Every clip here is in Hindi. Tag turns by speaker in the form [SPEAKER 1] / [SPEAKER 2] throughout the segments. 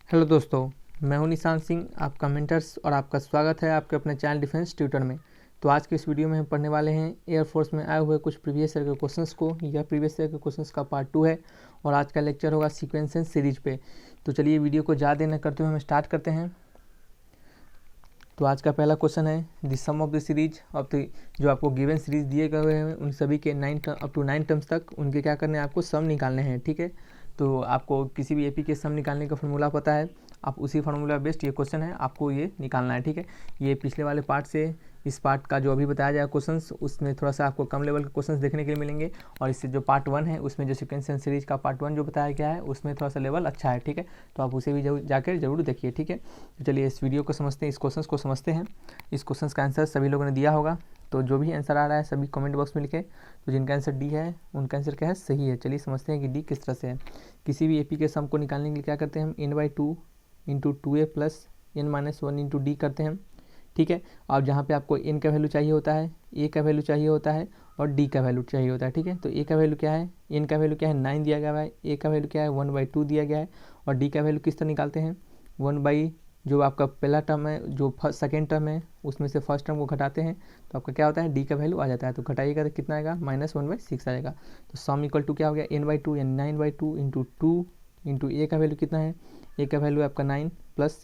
[SPEAKER 1] हेलो दोस्तों, मैं हूं निशांत सिंह, आपका मेंटर्स और आपका स्वागत है आपके अपने चैनल डिफेंस ट्यूटर में। तो आज के इस वीडियो में हम पढ़ने वाले हैं एयरफोर्स में आए हुए कुछ प्रीवियस ईयर के क्वेश्चंस को। यह प्रीवियस ईयर के क्वेश्चंस का पार्ट 2 है और आज का लेक्चर होगा सीक्वेंसेस सीरीज पे। तो चलिए वीडियो को ज़्यादा देर न करते हुए हम स्टार्ट करते हैं। तो आज का पहला क्वेश्चन है the sum of the series of the, जो आपको गिवन सीरीज दिए गए हैं उन सभी के 9 अप टू 9 टर्म्स तक उनके क्या करने हैं, आपको सम निकालने हैं। ठीक है, तो आपको किसी भी एपी के सम निकालने का फॉर्मूला पता है, आप उसी फार्मूला बेस्ड ये क्वेश्चन है आपको ये निकालना है। ठीक है, ये पिछले वाले पार्ट से इस पार्ट का जो अभी बताया जाएगा क्वेश्चंस, उसमें थोड़ा सा आपको कम लेवल के क्वेश्चंस देखने के लिए मिलेंगे और इससे जो पार्ट 1 है उसमें जो सीक्वेंस एंड सीरीज का पार्ट 1 जो बताया गया है उसमें थोड़ा सा लेवल अच्छा है। ठीक है, तो आप उसे भी जाकर जरूर देखिए। ठीक है, तो चलिए इस वीडियो को समझते हैं, इस क्वेश्चन को समझते हैं। इस क्वेश्चन का आंसर सभी लोगों ने दिया होगा, तो जो भी आंसर आ रहा है सभी कमेंट बॉक्स में लिखे। तो जिनका आंसर डी है उनका आंसर क्या है, सही है। चलिए समझते हैं कि डी किस तरह से है। किसी भी एपी के सम को निकालने के लिए क्या करते हैं हम, n/2 into 2a plus n-1 into D करते हैं। ठीक है, और जहाँ पे आपको n का वैल्यू चाहिए होता है, a का वैल्यू चाहिए होता है और d का वैल्यू चाहिए होता है। ठीक है, तो a का वैल्यू क्या है, n का वैल्यू क्या है 9 दिया गया है, a का वैल्यू क्या है 1/2 दिया गया है और d का वैल्यू किस तरह निकालते हैं, 1 जो आपका पहला टर्म है, जो सेकेंड टर्म है उसमें से फर्स्ट टर्म को घटाते हैं तो आपका क्या होता है, डी का वैल्यू आ जाता है। तो घटाइएगा तो कितना आएगा, -1/6 आएगा। तो सम इक्वल टू क्या हो गया, n/2 यानी 9/2 इंटू 2 इंटू ए का वैल्यू कितना है, ए का वैल्यू आपका 9 प्लस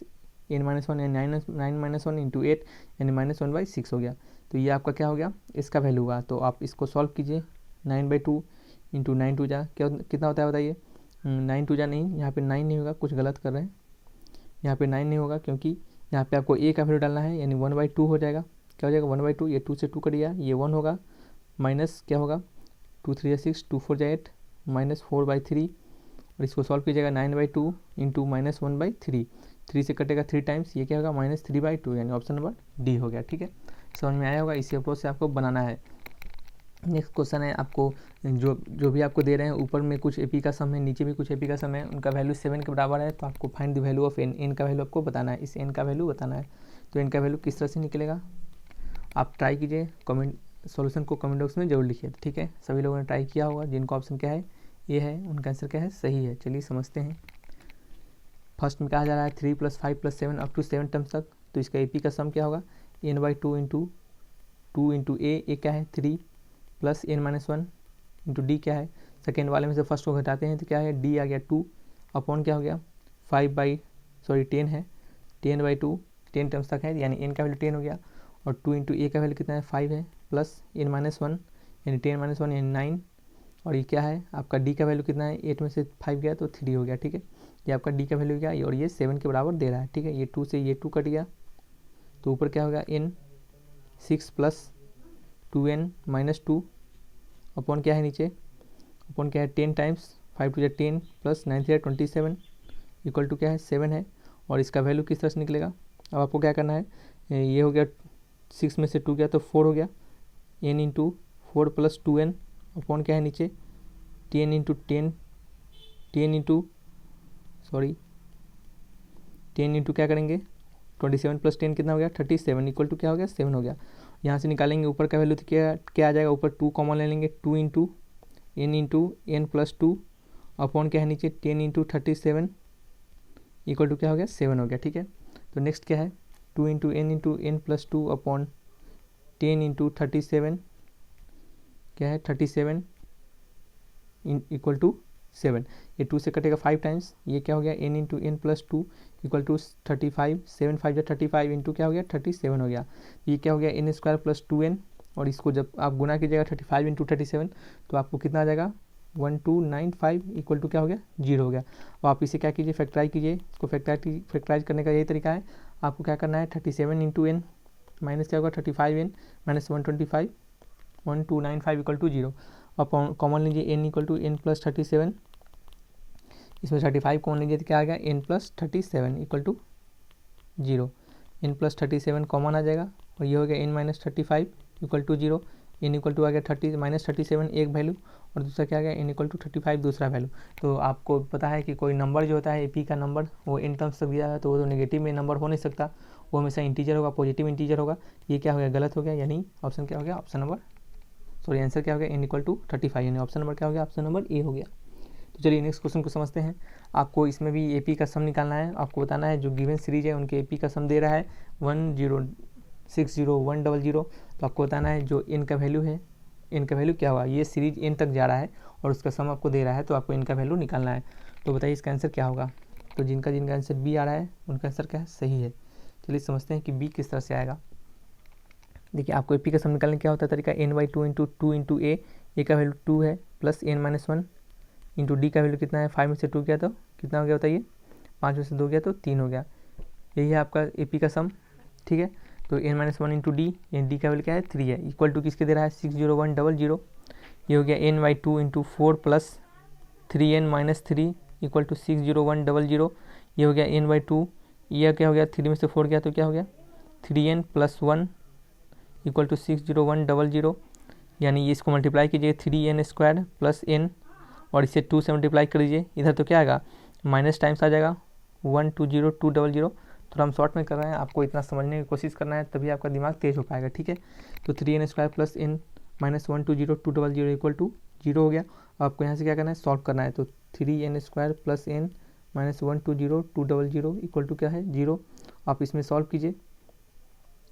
[SPEAKER 1] n-1 यानी 9 - 1 इंटू 8 यानी -1/6 हो गया। तो ये आपका क्या हो गया, इसका वैल्यू हुआ। तो आप इसको सॉल्व कीजिए, 9/2 इंटू 9 2 जा क्या कितना होता है बताइए, 9 2 जा नहीं, यहाँ पे 9 नहीं होगा, कुछ गलत कर रहे हैं, यहाँ पे 9 नहीं होगा क्योंकि यहाँ पे आपको ए का वैल्यू डालना है यानी 1/2 हो जाएगा। क्या हो जाएगा 1/2, ये 2 से 2 कट गया, ये 1 होगा, माइनस क्या होगा 2 3 या 6, 2 4 जा 8, -4/3 और इसको सॉल्व कीजिएगा 9/2 इंटू -1/3, 3 से कटेगा 3 टाइम्स, ये क्या होगा -3/2 यानी ऑप्शन नंबर डी हो गया। ठीक है, समझ में आया होगा, इसी अप्रोच से आपको बनाना है। नेक्स्ट क्वेश्चन है, आपको जो भी आपको दे रहे हैं, ऊपर में कुछ एपी का सम है, नीचे भी कुछ एपी का सम है, उनका वैल्यू 7 के बराबर है। तो आपको find the value of n, n का वैल्यू आपको बताना है, इस एन का वैल्यू बताना है। तो एन का वैल्यू किस तरह से निकलेगा, आप ट्राई कीजिए, कमेंट सॉल्यूशन को कमेंट बॉक्स में जरूर लिखिए। ठीक है, सभी लोगों ने ट्राई किया होगा, जिनका ऑप्शन क्या है ये है, उनका आंसर क्या है, सही है। चलिए समझते हैं। फर्स्ट में कहा जा रहा है 3 + 5 + 7 अप टू 7 टर्म्स तक। तो इसका एपी का सम क्या होगा, n/2 इंटू 2 इंटू ए क्या है 3 प्लस n-1 इंटू डी क्या है, सेकेंड वाले में से फर्स्ट को घटाते हैं तो क्या है, डी आ गया 2 अपॉन क्या हो गया 10 है, 10/2 10 टर्म्स तक है यानी n का वैल्यू 10 हो गया और 2 इंटू ए का वैल्यू कितना है 5 है, प्लस n-1 यानी 10 - 1 यानी 9 और ये क्या है आपका डी का वैल्यू कितना है, 8 में से 5 गया तो 3 हो गया। ठीक है, ये आपका डी का वैल्यू क्या है और ये 7 के बराबर दे रहा है। ठीक है, ये 2 से ये 2 कट गया तो ऊपर क्या होगा n 6 प्लस 2n - 2 अपॉन क्या है नीचे, अपॉन क्या है 10 टाइम्स 5 2 10 प्लस 9 3 27 इक्वल टू क्या है 7 है और इसका वैल्यू किस तरह से निकलेगा। अब आपको क्या करना है, ये हो गया 6 में से 2 गया तो 4 हो गया, n into 4 plus 2n upon क्या है नीचे 10 इंटू 10 इंटू क्या करेंगे 27 प्लस 10 कितना हो गया 37 इक्वल टू क्या हो गया 7 हो गया। यहाँ से निकालेंगे ऊपर का वैल्यू तो क्या आ जाएगा, ऊपर 2 कॉमन ले लेंगे, 2 इंटू n प्लस 2 अपॉन क्या है नीचे 10 इंटू 37 इक्वल टू क्या हो गया 7 हो गया। ठीक है, तो नेक्स्ट क्या है 2 into n plus 2 upon 10 into 37 क्या है 37 इक्वल टू 7, ये 2 से कटेगा 5 टाइम्स, ये क्या हो गया n into n plus 2 equal to 35, 7 5 35 into क्या हो गया 37 हो गया। ये क्या हो गया n² प्लस 2n और इसको जब आप गुना कीजिएगा 35 इंटू 37 तो आपको कितना आ जाएगा 1295 इक्वल टू क्या हो गया 0 हो गया। और आप इसे क्या कीजिए फैक्टराइज कीजिए, इसको फैक्टराइज करने का यही तरीका है, आपको क्या करना है 37 इंटू n माइनस क्या होगा 35n माइनस 125 1295 इक्वल टू 0। अब कॉमन लीजिए n equal to n plus 37, इसमें 35 कॉमन लीजिए तो क्या आ गया n plus 37 equal to 0, n plus 37 common आ जाएगा और ये हो गया n minus 35 equal to 0, n equal to आ गया -37 एक वैल्यू और दूसरा क्या आ गया n इक्वल टू 35 दूसरा वैल्यू। तो आपको पता है कि कोई नंबर जो होता है एपी का नंबर वो इन टर्म्स तक दिया है तो वो तो नेगेटिव में नंबर हो नहीं सकता, वो हमेशा इंटीजर होगा, पॉजिटिव इंटीजर होगा। ये क्या हो गया गलत हो गया, यानी ऑप्शन क्या हो गया, ऑप्शन नंबर आंसर क्या हो गया n इक्वल टू 35 यानी ऑप्शन नंबर क्या हो गया, ऑप्शन नंबर ए हो गया। तो चलिए नेक्स्ट क्वेश्चन को समझते हैं। आपको इसमें भी एपी का सम निकालना है। आपको बताना है जो गिवन सीरीज है उनके एपी का सम दे रहा है 1060100। तो आपको बताना है जो एन का वैल्यू है, एन का वैल्यू क्या हुआ, ये सीरीज एन तक जा रहा है और उसका सम आपको दे रहा है, तो आपको एन का वैल्यू निकालना है। तो बताइए इसका आंसर क्या होगा। तो जिनका आंसर बी आ रहा है उनका आंसर क्या है, सही है। चलिए समझते हैं कि बी किस तरह से आएगा। देखिए आपको एपी का सम निकालने क्या होता है तरीका, n/2 इंटू 2 इंटू ए का वैल्यू 2 है प्लस n-1 इंटू डी का वैल्यू कितना है, 5 में से 2 गया तो कितना हो गया बताइए, 5 में से 2 गया तो 3 हो गया। यही है आपका एपी का सम, ठीक है। तो n-1 इंटू डी, डी का वैल्यू क्या है 3 है, इक्वल टू किसके दे रहा है 60100। ये हो गया n/2 into 4 plus 3n-3 equal to 60100। ये हो गया n/2, यह क्या हो गया 3 में से 4 गया तो क्या हो गया 3n प्लस 1 इक्वल टू 60100। यानी ये इसको मल्टीप्लाई कीजिए 3n² प्लस n और इसे 2 से मल्टीप्लाई कर दीजिए, इधर तो क्या आएगा माइनस टाइम्स आ जाएगा 120200। तो हम शॉर्ट में कर रहे हैं, आपको इतना समझने की कोशिश करना है तभी आपका दिमाग तेज हो पाएगा, ठीक है। तो 3n² plus n minus 120200 equal to 0 हो गया। आपको यहाँ से क्या करना है, सॉल्व करना है। तो 3n² plus n minus 120200 equal to क्या है 0। आप इसमें सॉल्व कीजिए।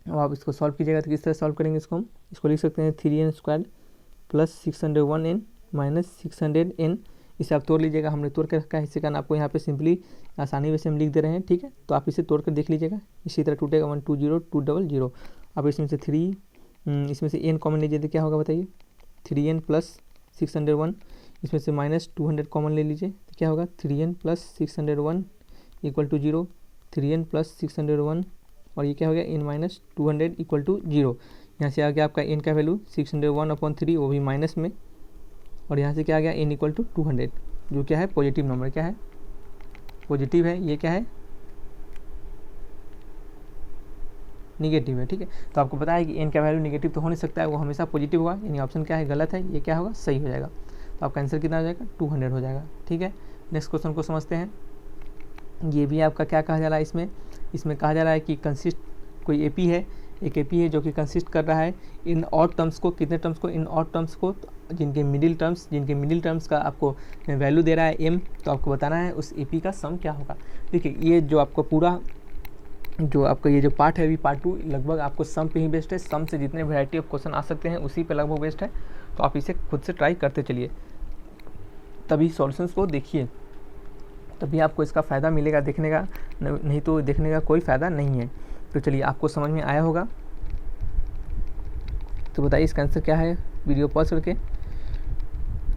[SPEAKER 1] अब आप इसको सॉल्व कीजिएगा तो किस तरह सॉल्व करेंगे इसको, हम इसको लिख सकते हैं 3n² plus 601n minus 600n। इसे आप तोड़ लीजिएगा, हमने तोड़ के रखा है, इसी कारण आपको यहाँ पे सिंपली आसानी वैसे हम लिख दे रहे हैं, ठीक है। तो आप इसे तोड़ कर देख लीजिएगा, इसी तरह टूटेगा 120200। आप इसमें से 3 इसमें से n कॉमन लीजिए तो क्या होगा बताइए 3n प्लस 601, इसमें से माइनस 200 कॉमन ले लीजिए तो क्या होगा 3n plus 601 equal to 0। 3n plus 601 और ये क्या हो गया n-200 इक्वल टू 0। यहाँ से आ गया आपका n का वैल्यू 601/3, वो भी माइनस में, और यहाँ से क्या आ गया n इक्वल टू 200, जो क्या है पॉजिटिव नंबर, क्या है पॉजिटिव है, ये क्या है निगेटिव है, ठीक है। तो आपको पता है कि n का वैल्यू निगेटिव तो हो नहीं सकता है, वो हमेशा पॉजिटिव होगा, यानी ऑप्शन क्या है गलत है, ये क्या होगा सही हो जाएगा। तो आपका आंसर कितना हो जाएगा 200 हो जाएगा, ठीक है। नेक्स्ट क्वेश्चन को समझते हैं। ये भी आपका क्या कहा जा रहा है, इसमें कहा जा रहा है कि कंसिस्ट कोई एपी है, एक एपी है जो कि कंसिस्ट कर रहा है इन ऑड टर्म्स को, कितने टर्म्स को, इन ऑड टर्म्स को, जिनके मिडिल टर्म्स का आपको वैल्यू दे रहा है m। तो आपको बताना है उस एपी का सम क्या होगा। देखिए ये जो आपको पूरा जो आपका ये जो पार्ट है अभी पार्ट 2 लगभग आपको सम पे ही बेस्ड है, सम से जितने वैरायटी ऑफ क्वेश्चन आ सकते हैं उसी पे लगभग बेस्ड है। तो आप इसे खुद से ट्राई करते चलिए, तभी सॉल्यूशंस को देखिए, तभी आपको इसका फ़ायदा मिलेगा देखने का, नहीं तो देखने का कोई फ़ायदा नहीं है। तो चलिए आपको समझ में आया होगा, तो बताइए इसका आंसर क्या है, वीडियो पॉज करके।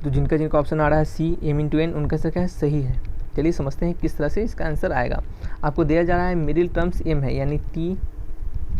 [SPEAKER 1] तो जिनका ऑप्शन आ रहा है सी m/n उनका आंसर क्या है सही है। चलिए समझते हैं किस तरह से इसका आंसर आएगा। आपको दिया जा रहा है मिडिल टर्म्स m है, यानी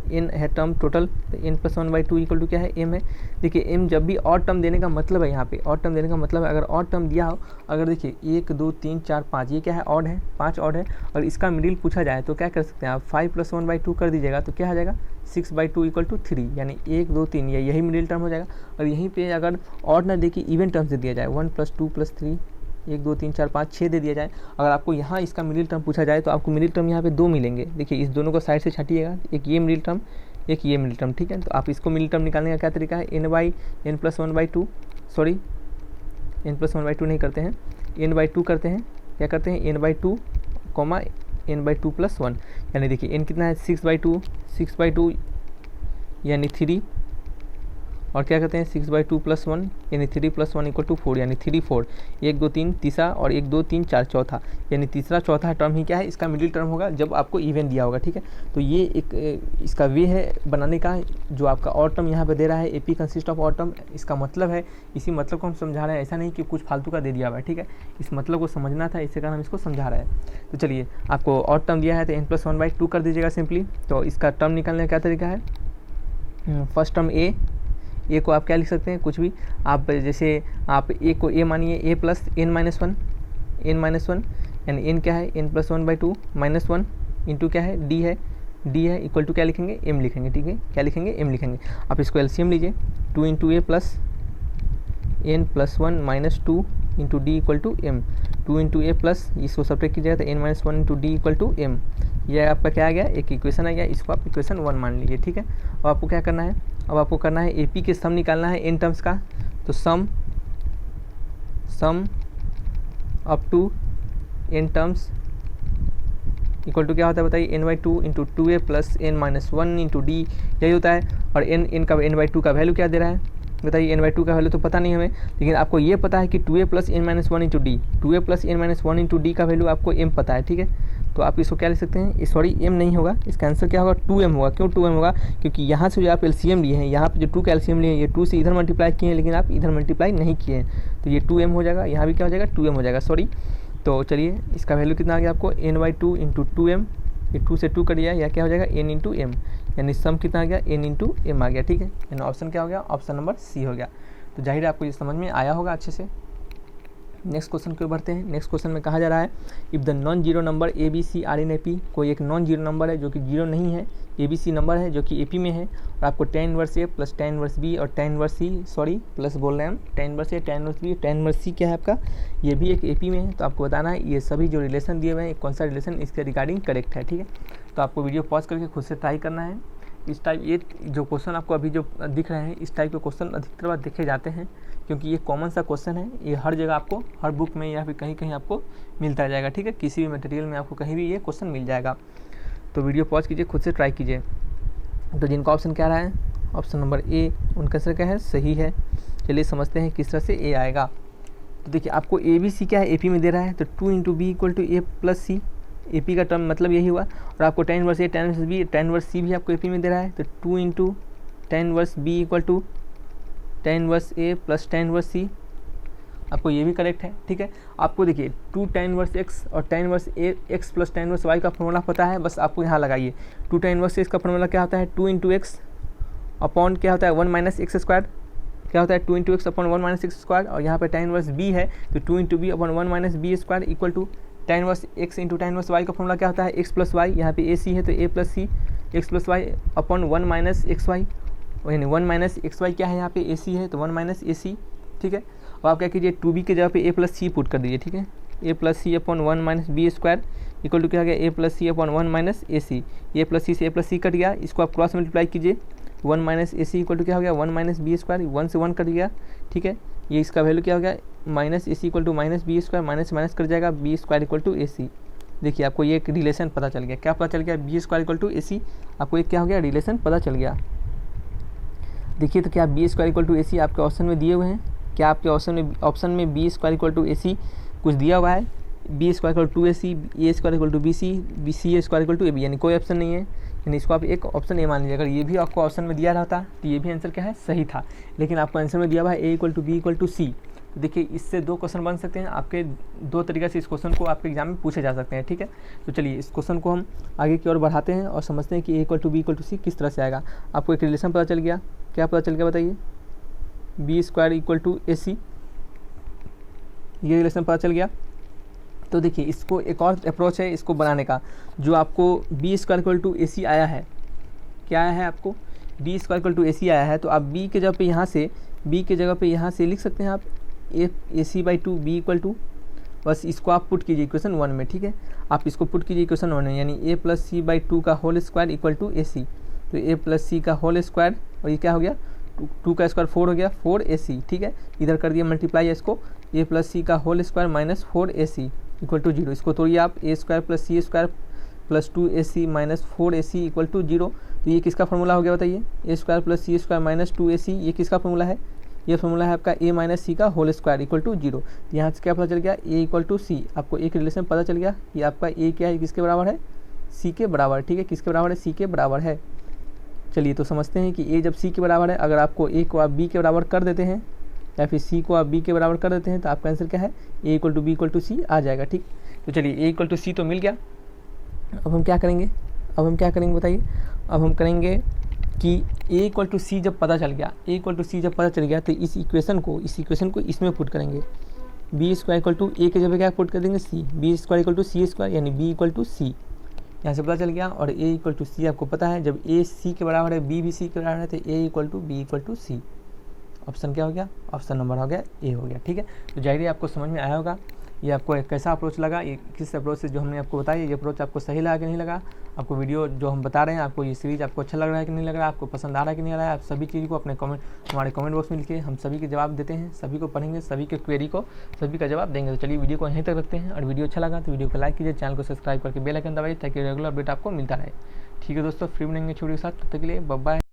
[SPEAKER 1] n है टर्म टोटल, तो n प्लस 1/2 इक्वल टू क्या है m है। देखिए m जब भी ऑड टर्म देने का मतलब है, यहाँ पे ऑड टर्म देने का मतलब है अगर ऑड टर्म दिया हो, अगर देखिए 1 2 3 4 5 ये क्या है ऑड है, 5 ऑड है, और इसका मिडिल पूछा जाए तो क्या कर सकते हैं आप 5 प्लस 1/2 कर दीजिएगा तो क्या आ जाएगा 6/2 इक्वल टू 3, यानी 1 2 3 यही मिडिल टर्म हो जाएगा। और यहीं पे अगर ऑड ना देखिए इवन टर्म से दिया जाए 1 + 2 + 3 1 2 3 4 5 6 दे दिया जाए, अगर आपको यहाँ इसका मिडिल टर्म पूछा जाए तो आपको मिडिल टर्म यहाँ पे 2 मिलेंगे। देखिए इस दोनों को साइड से छाटिएगा, एक ये मिडिल टर्म एक ये मिडिल टर्म, ठीक है। तो आप इसको मिडिल टर्म निकालने का क्या तरीका है, n plus 1/2, sorry n plus 1/2 नहीं करते हैं, n/2 करते हैं, क्या करते हैं n/2 n/2 + 1, यानी देखिए n कितना है 6/2 यानी 3, और क्या करते हैं 6/2 + 1 यानी 3 + 1 = 4, यानी 3 4 1 2 3 तीसरा और 1 2 3 4 चौथा, यानी तीसरा चौथा टर्म ही क्या है इसका मिडिल टर्म होगा जब आपको इवन दिया होगा, ठीक है। तो ये एक इसका वे है बनाने का, जो आपका ऑड टर्म यहाँ पे दे रहा है AP consist of odd term, इसका मतलब है, इसी मतलब को हम समझा रहे हैं, ऐसा नहीं कि कुछ फालतू का दे दिया हुआ है, ठीक है। इस मतलब को समझना था, इसी कारण हम इसको समझा रहे हैं। तो चलिए आपको ऑड टर्म दिया है तो n + 1/2 कर दीजिएगा सिंपली। तो इसका टर्म निकालने का क्या तरीका है, फर्स्ट टर्म ए को आप क्या लिख सकते हैं कुछ भी, आप जैसे आप ए को ए मानिए a प्लस n-1 यानी n क्या है n + 1/2 -1 इंटू क्या है d है इक्वल टू क्या लिखेंगे m लिखेंगे, ठीक है। क्या लिखेंगे m लिखेंगे। आप इसको एलसीएम लीजिए 2 × a plus n + 1 -2 into d equal to m, 2 × a plus इसको सब्ट्रैक्ट कीजिएगा तो n-1 into d equal to m। यह आपका क्या आ गया, एक इक्वेशन आ गया, इसको आप इक्वेशन 1 मान लीजिए, ठीक है। अब आपको क्या करना है, अब आपको करना है एपी के सम निकालना है n टर्म्स का। तो sum up to n terms equal to क्या होता है बताइए, n/2 into 2a plus n-1 into D, यही होता है। और n/2 का वैल्यू क्या दे रहा है बताइए, n/2 का वैल्यू तो पता नहीं हमें, लेकिन आपको ये पता है कि 2a plus n-1 into D, 2a plus n-1 into D का वैल्यू आपको m पता है, ठीक है। तो आप इसको क्या लिख सकते हैं, सॉरी m नहीं होगा, इसका आंसर क्या होगा 2m होगा। क्यों 2m होगा, क्योंकि यहाँ से जो आप एलसीएम लिए हैं, यहाँ पे जो 2 का एलसीएम लिए हैं, ये 2 से इधर मल्टीप्लाई किए हैं, लेकिन आप इधर मल्टीप्लाई नहीं किए हैं, तो ये 2m हो जाएगा, यहाँ भी क्या हो जाएगा 2m हो जाएगा, सॉरी। तो चलिए इसका वैल्यू कितना आ गया आपको, n/2 इंटू 2m, ये 2 से 2 कट गया, या क्या हो जाएगा n इंटू एम, यानी सम कितना आ गया n इंटू एम आ गया, ठीक है। यानी ऑप्शन क्या हो गया, ऑप्शन नंबर सी हो गया। तो जाहिर है आपको ये समझ में आया होगा अच्छे से। नेक्स्ट क्वेश्चन को बढ़ते हैं। नेक्स्ट क्वेश्चन में कहा जा रहा है, if the non zero number A B C are in A P, कोई एक नॉन जीरो नंबर है जो कि जीरो नहीं है, ए बी सी नंबर है जो कि ए पी में है, और आपको tan inverse A plus tan inverse B और tan inverse C, sorry plus बोल रहे हैं हम, tan inverse A tan inverse B tan inverse C क्या है आपका, ये भी एक ए पी में है। तो आपको बताना है ये सभी जो रिलेशन दिए हुए हैं कौन सा रिलेशन इसके रिगार्डिंग करेक्ट है, ठीक है। तो आपको वीडियो पॉज करके खुद से ट्राई करना है। इस टाइप ये जो क्वेश्चन आपको अभी जो दिख रहे हैं, इस टाइप के क्वेश्चन अधिकतर बार देखे जाते हैं, क्योंकि ये कॉमन सा क्वेश्चन है, ये हर जगह आपको, हर बुक में या फिर कहीं कहीं आपको मिलता जाएगा, ठीक है। किसी भी मटेरियल में आपको कहीं भी ये क्वेश्चन मिल जाएगा। तो वीडियो पॉज कीजिए, खुद से ट्राई कीजिए। तो जिनका ऑप्शन क्या रहा है, ऑप्शन नंबर ए, उनका आंसर क्या है, सही है। चलिए समझते हैं किस तरह से ए आएगा। तो देखिए आपको ए बी सी क्या है, ए पी में दे रहा है, तो 2 into B equal to A plus C, A P का टर्म मतलब यही हुआ। और आपको tan inverse A tan inverse B tan inverse C भी आपको ए पी में दे रहा है, तो 2 into tan inverse B equal to tan inverse A plus tan inverse C, आपको ये भी करेक्ट है, ठीक है। आपको देखिए 2 tan इनवर्स एक्स और tan inverse a x plus tan inverse y का फॉर्मूला पता है, बस आपको यहाँ लगाइए। 2 tan इनवर्स एक्स का फॉर्मूला क्या होता है, 2 इंटू एक्स अपॉन क्या होता है 1 माइनस एक्स स्क्वायर, क्या होता है 2 into x upon 1 minus x square, और यहाँ पे tan इनवर्स बी है, तो 2 into b upon 1 minus b square equal to tan inverse x into tan inverse y का फॉर्मूला क्या होता है, एक्स प्लस वाई, यहाँ पे ए सी है तो a plus c, x plus y upon 1 minus x y, यानी 1 माइनस एक्स वाई क्या है, यहाँ पे ए सी है तो 1 माइनस ए सी, ठीक है। और आप क्या कीजिए 2b के जगह पे ए प्लस सी पुट कर दीजिए, ठीक है। A plus c upon 1 minus b square equal to क्या हो गया, a plus c upon 1 minus a c, a plus c से ए प्लस सी कट गया, इसको आप क्रॉस मल्टीप्लाई कीजिए, 1 minus a c equal to क्या हो गया, 1 माइनस बी स्क्वायर, 1 से 1 कट गया, ठीक है। ये इसका वैल्यू क्या हो गया, minus a c equal to minus b square, minus minus cut जाएगा, b square equal to a c. देखिए आपको ये एक रिलेशन पता चल गया, क्या पता चल गया, B square equal to a सी, आपको एक क्या हो गया, रिलेशन पता चल गया। देखिए तो क्या B square equal to a सी आपके ऑप्शन में दिए हुए हैं, क्या आपके ऑप्शन में b square equal to a c कुछ दिया हुआ है, b square equal to a c, a square equal to b c square equal to a b, यानी कोई ऑप्शन नहीं है, यानी इसको आप एक ऑप्शन ए मान लीजिए। अगर ये भी आपको ऑप्शन में दिया रहता तो ये भी आंसर क्या है, सही था, लेकिन आपको आंसर में दिया हुआ है a equal to b equal to c. तो देखिए इससे 2 क्वेश्चन बन सकते हैं आपके, 2 तरीके से इस क्वेश्चन को आपके एग्जाम में पूछे जा सकते हैं, ठीक है। तो चलिए इस क्वेश्चन को हम आगे की ओर बढ़ाते हैं और समझते हैं कि a equal to b equal to c किस तरह से आएगा। आपको एक रिलेशन पता चल गया, क्या पता चल गया बताइए, B square equal to a c, ये रिलेशन पता चल गया। तो देखिए इसको एक और अप्रोच है इसको बनाने का, जो आपको B square equal to a सी आया है, क्या आया है आपको, B square equal to a सी आया है, तो आप बी के जगह पे यहाँ से, बी के जगह पे यहाँ से लिख सकते हैं आप ए सी बाई 2 बी इक्वल टू, बस इसको आप पुट कीजिए इक्वेशन 1 में, ठीक है। आप इसको पुट कीजिए इक्वेशन 1 में, यानी ए प्लस सी बाई 2 का whole square equal to a सी, तो ए प्लस सी का होल स्क्वायर, और ये क्या हो गया 2 का स्क्वायर 4 हो गया, 4 ए सी, ठीक है। इधर कर दिया मल्टीप्लाई इसको, ए प्लस सी का whole square minus 4 a c equal to 0, इसको तोड़िए आप, a square plus c square plus 2 a c minus 4 a c equal to 0। तो ये किसका फॉर्मूला हो गया बताइए, a square plus c square minus 2 a c, ये किसका फॉर्मूला है, ये फॉर्मूला है आपका ए माइनस सी का होल स्क्वायर इक्वल टू 0। यहाँ से क्या पता चल गया, ए इक्वल टू सी, आपको एक रिलेशन पता चल गया कि आपका ए क्या है, किसके बराबर है, सी के बराबर, ठीक है। किसके बराबर है, सी के बराबर है। चलिए तो समझते हैं कि ए जब सी के बराबर है, अगर आपको ए को आप बी के बराबर कर देते हैं या फिर सी को आप बी के बराबर कर देते हैं, तो आपका आंसर क्या है, a equal to b equal to c आ जाएगा, ठीक। तो चलिए ए इक्वल टू सी तो मिल गया, अब हम क्या करेंगे, बताइए। अब हम करेंगे कि ए इक्वल टू सी जब पता चल गया, ए इक्वल टू सी जब पता चल गया, तो इस इक्वेशन को इसमें पुट करेंगे, b square equal to a के जगह क्या पुट कर देंगे, c, b square equal to c square, यानी बी इक्वल टू सी, यहाँ से पता चल गया। और ए इक्वल टू सी आपको पता है, जब ए सी के बराबर है, बी भी सी के बराबर है, तो a equal to b equal to c, option क्या हो गया, ऑप्शन नंबर हो गया ए हो गया, ठीक है। तो जाहिर है आपको समझ में आया होगा ये आपको कैसा अप्रोच लगा, ये किस अप्रोच से जो हमने आपको बताया ये अप्रोच आपको सही लगा कि नहीं लगा, आपको वीडियो जो हम बता रहे हैं आपको ये सीरीज आपको अच्छा लग रहा है कि नहीं लग रहा है, आपको पसंद आ रहा है कि नहीं आ रहा है। आप सभी चीज़ को अपने कमेंट हमारे कमेंट बॉक्स में लिखिए, हम सभी के जवाब देते हैं, सभी को पढ़ेंगे, सभी के क्वेरी को सभी का जवाब देंगे। तो चलिए वीडियो को यहीं तक रखते हैं, और वीडियो अच्छा लगा तो वीडियो को लाइक कीजिए, चैनल को सब्सक्राइब करके बेल आइकन दबाइए ताकि रेगुलर अपडेट आपको मिलता रहे। ठीक है दोस्तों, फ्री मिलेंगे छोटे के साथ, तब तक के लिए बाय बाय।